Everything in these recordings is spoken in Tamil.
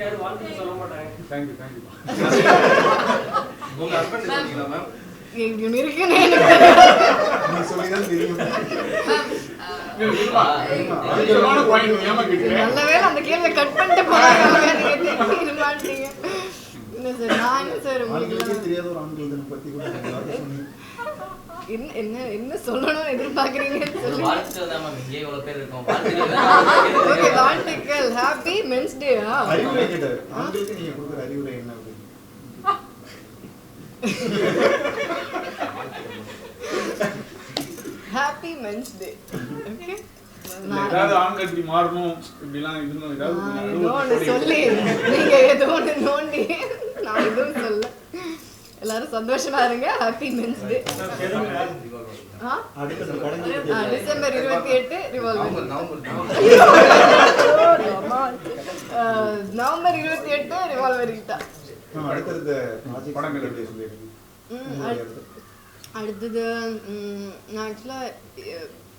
யாரும் வாழ்த்து சொல்ல மாட்டாங்க. Thank you, thank you. உங்க ஹஸ்பண்ட் சொன்னீங்களா மேம்? இங்க இருக்குனே நீ சொல்லிதான் தெரியும். அதுக்கான பாயிண்ட் ஏமா கேக்குறீங்க? நல்லவேளை அந்த கேள்வியை கட் பண்ணிட்டு போறாங்க. நீங்க மாட்டீங்க. என்ன சார் நான் என்ன சார் உங்களுக்கு தெரியாத ஒரு ஆண்கள் தினம் பத்தி கூட நீங்க சொன்னீங்க. என்ன சொல்லணும்னு எதிர்பார்க்கறீங்கன்னு சொல்லுங்க. வாழ்த்துக்கள் தான் மேம். இங்கே இவ்வளவு பேர் இருக்கோம். வாழ்த்துக்கள். ஓகே வாழ்த்துக்கள். Happy men's day. அறிவுரை கேட்டாரு. ஆண்களுக்கு நீங்க கொடுக்குற அறிவுரை என்ன அப்படின்னு. ஹேப்பி மென்ஸ் டே. ஓகே ஏதாவது ஆண்கள் இப்படி மாறணும் இப்படிலாம் இன்னும் ஏதாவது சொல்லி நீங்க ஏதோ ஒன்று நோண்டி நான் எதுவும் சொல்ல. எல்லாரும் சந்தோஷமா இருங்க. Happy men's day. December 28 revolver. November 28 revolver கிட்ட. அடுத்தது நான் ஆக்சுவலாக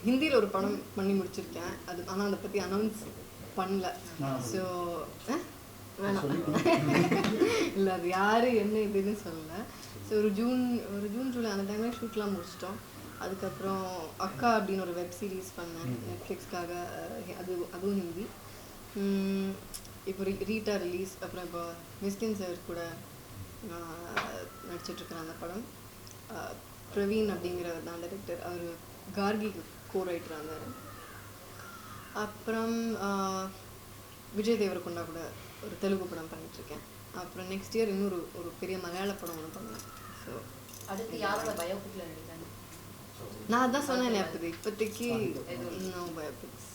ஹிந்தியில் ஒரு படம் பண்ணி முடிச்சிருக்கேன். அது ஆனால் அதை பற்றி அனௌன்ஸ் பண்ணல. ஸோ வேணாம் இல்லை அது யார் என்ன இதுன்னு சொல்லலை. ஸோ ஒரு ஜூன் ஜூலை அந்த டைமில் ஷூட்லாம் முடிச்சிட்டோம். அதுக்கப்புறம் அக்கா அப்படின்னு ஒரு வெப் சீரிஸ் பண்ணேன் நெட்ஃப்ளிக்ஸ்க்காக. அதுவும் ஹிந்தி. இப்போ ரீட்டா ரிலீஸ். அப்புறம் இப்போ மிஸ்கின் சார் கூட நடிச்சிட்ருக்கிறேன் அந்த படம். பிரவீன் அப்படிங்கிறவர் தான் டைரக்டர். அவர் கார்கிக்கு கோ-ரைட்டராக இருந்தார். அப்புறம் விஜய் தேவரகொண்டா கூட ஒரு தெலுங்கு படம் பண்ணிகிட்ருக்கேன். அப்புறம் நெக்ஸ்ட் இயர் இன்னொரு ஒரு பெரிய மலையாள படம் ஒன்று பண்ணுவேன். ஸோ அடுத்து யாரோட பயோபிக்ல நடிக்கிறாங்க? நான் அதான் சொன்னேன். அப்போது இப்போதைக்கு நோ பயோபிக்ஸ்.